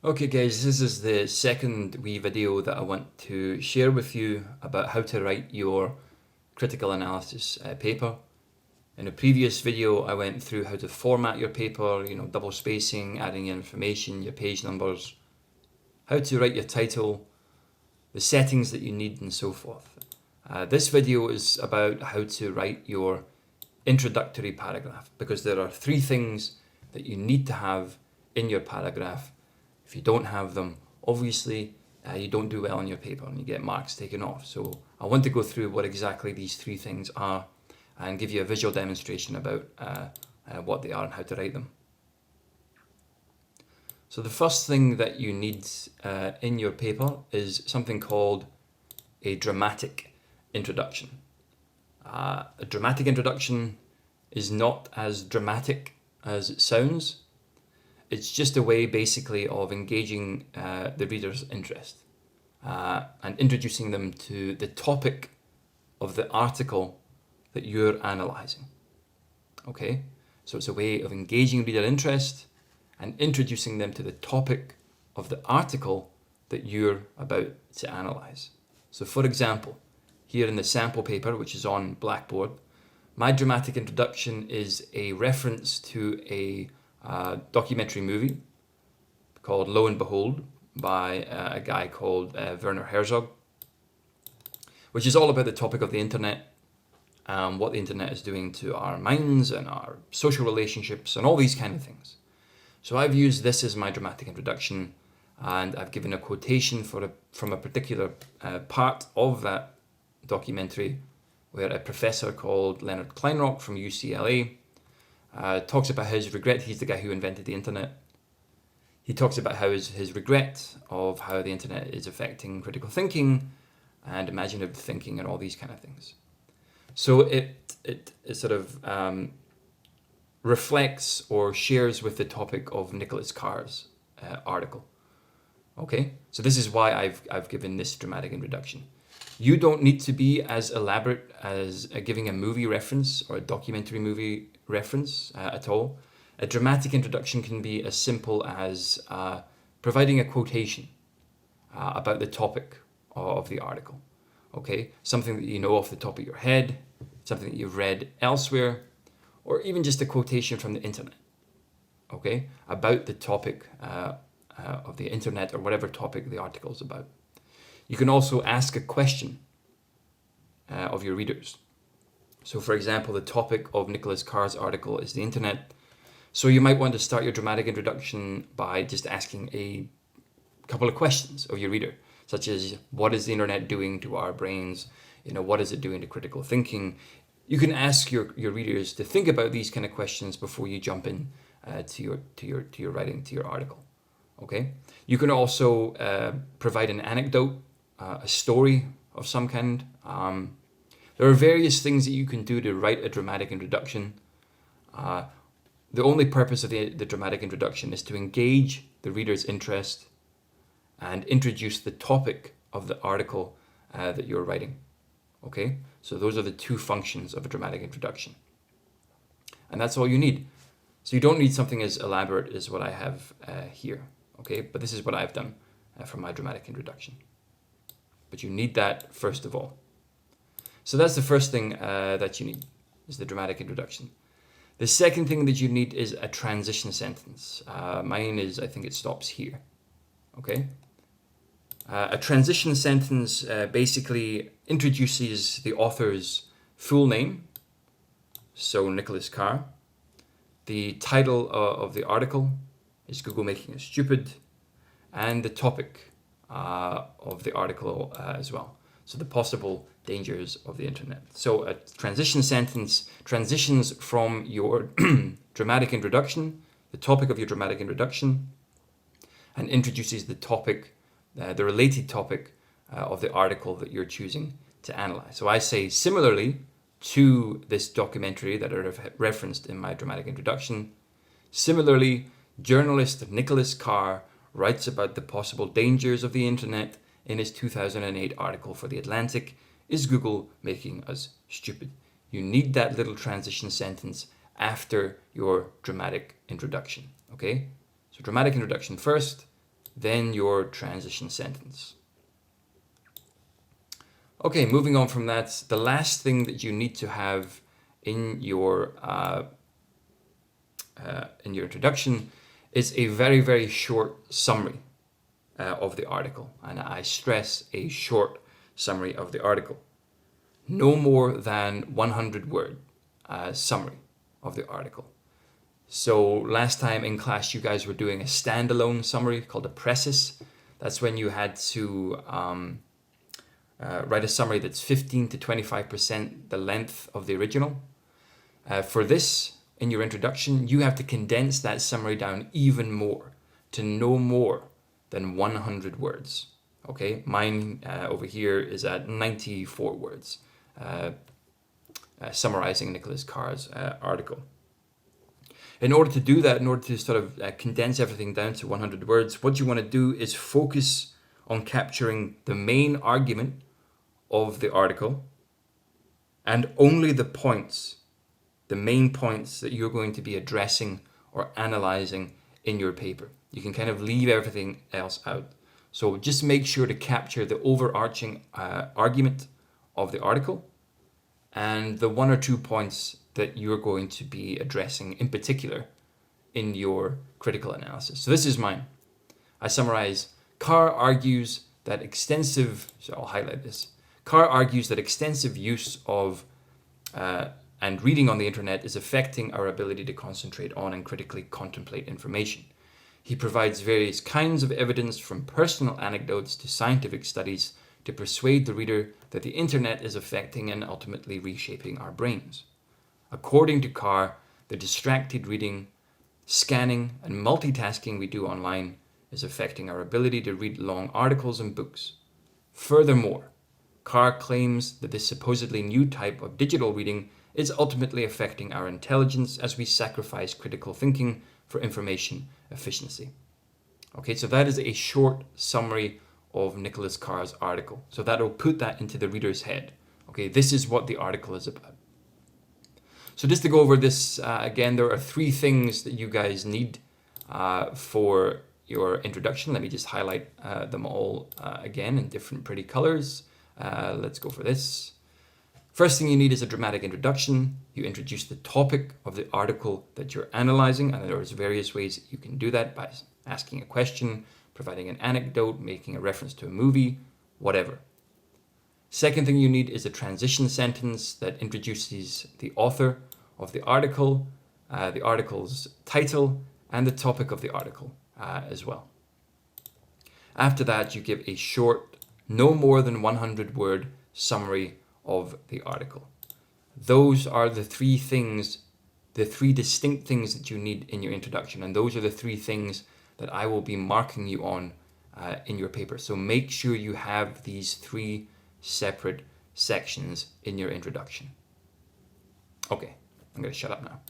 Okay guys, this is the second wee video that I want to share with you about how to write your critical analysis paper. In a previous video I went through how to format your paper, double spacing, adding information, your page numbers, how to write your title, the settings that you need and so forth. This video is about how to write your introductory paragraph, because there are three things that you need to have in your paragraph. If you don't have them, obviously you don't do well on your paper and you get marks taken off. So I want to go through what exactly these three things are and give you a visual demonstration about what they are and how to write them. So the first thing that you need in your paper is something called a dramatic introduction. A dramatic introduction is not as dramatic as it sounds. It's just a way basically of engaging the reader's interest and introducing them to the topic of the article that you're analyzing. Okay, so it's a way of engaging reader interest and introducing them to the topic of the article that you're about to analyze. So for example, here in the sample paper, which is on Blackboard, my dramatic introduction is a reference to a documentary movie called Lo and Behold by a guy called Werner Herzog, which is all about the topic of the internet, what the internet is doing to our minds and our social relationships and all these kind of things. So I've used this as my dramatic introduction, and I've given a quotation from a particular part of that documentary where a professor called Leonard Kleinrock from UCLA talks about his regret. He's the guy who invented the internet. He talks about how his regret of how the internet is affecting critical thinking and imaginative thinking and all these kind of things. So it sort of reflects or shares with the topic of Nicholas Carr's article. Okay, so this is why I've given this dramatic introduction. You don't need to be as elaborate as giving a movie reference or a documentary movie reference at all. A dramatic introduction can be as simple as providing a quotation about the topic of the article. Okay, something that you know off the top of your head, something that you've read elsewhere, or even just a quotation from the internet. Okay, about the topic of the internet or whatever topic the article is about. You can also ask a question of your readers. So for example, the topic of Nicholas Carr's article is the internet. So you might want to start your dramatic introduction by just asking a couple of questions of your reader, such as, what is the internet doing to our brains? What is it doing to critical thinking? You can ask your readers to think about these kind of questions before you jump in to your writing, to your article. Okay. You can also provide an anecdote, a story of some kind. There are various things that you can do to write a dramatic introduction. The only purpose of the dramatic introduction is to engage the reader's interest and introduce the topic of the article that you're writing. Okay, so those are the two functions of a dramatic introduction. And that's all you need. So you don't need something as elaborate as what I have here. Okay, but this is what I've done for my dramatic introduction. But you need that first of all. So that's the first thing that you need, is the dramatic introduction. The second thing that you need is a transition sentence. Mine is, I think it stops here. Okay. A transition sentence basically introduces the author's full name, so Nicholas Carr. The title of the article is Google Making Us Stupid, and the topic of the article as well. So the possible dangers of the internet. So a transition sentence transitions from your dramatic introduction, the topic of your dramatic introduction, and introduces the topic, the related topic of the article that you're choosing to analyze. So I say, similarly to this documentary that I referenced in my dramatic introduction, similarly, journalist Nicholas Carr writes about the possible dangers of the internet in his 2008 article for The Atlantic, Is Google Making Us Stupid? You need that little transition sentence after your dramatic introduction, okay? So dramatic introduction first, then your transition sentence. Okay, moving on from that, the last thing that you need to have in your introduction is a very, very short summary of the article. And I stress a short summary of the article. No more than 100 word summary of the article. So last time in class, you guys were doing a standalone summary called a precis. That's when you had to write a summary that's 15 to 25% the length of the original. For this, in your introduction, you have to condense that summary down even more to no more than 100 words. Okay, mine over here is at 94 words, summarizing Nicholas Carr's article. In order to do that, in order to sort of condense everything down to 100 words, what you want to do is focus on capturing the main argument of the article and only the points, the main points that you're going to be addressing or analyzing in your paper. You can kind of leave everything else out. So just make sure to capture the overarching argument of the article and the one or two points that you're going to be addressing in particular in your critical analysis. So this is mine. I summarize, Carr argues that extensive, so I'll highlight this. Carr argues that extensive use of and reading on the internet is affecting our ability to concentrate on and critically contemplate information. He provides various kinds of evidence from personal anecdotes to scientific studies to persuade the reader that the internet is affecting and ultimately reshaping our brains. According to Carr, the distracted reading, scanning, and multitasking we do online is affecting our ability to read long articles and books. Furthermore, Carr claims that this supposedly new type of digital reading is ultimately affecting our intelligence as we sacrifice critical thinking for information efficiency. Okay, so that is a short summary of Nicholas Carr's article. So that'll put that into the reader's head. Okay, this is what the article is about. So just to go over this again, there are three things that you guys need for your introduction. Let me just highlight them all again in different pretty colors. Let's go for this. First thing you need is a dramatic introduction. You introduce the topic of the article that you're analyzing, and there's various ways that you can do that by asking a question, providing an anecdote, making a reference to a movie, whatever. Second thing you need is a transition sentence that introduces the author of the article, the article's title, and the topic of the article as well. After that, you give a short, no more than 100 word summary of the article. Those are the three things, the three distinct things that you need in your introduction, and those are the three things that I will be marking you on in your paper. So make sure you have these three separate sections in your introduction. Okay, I'm going to shut up now.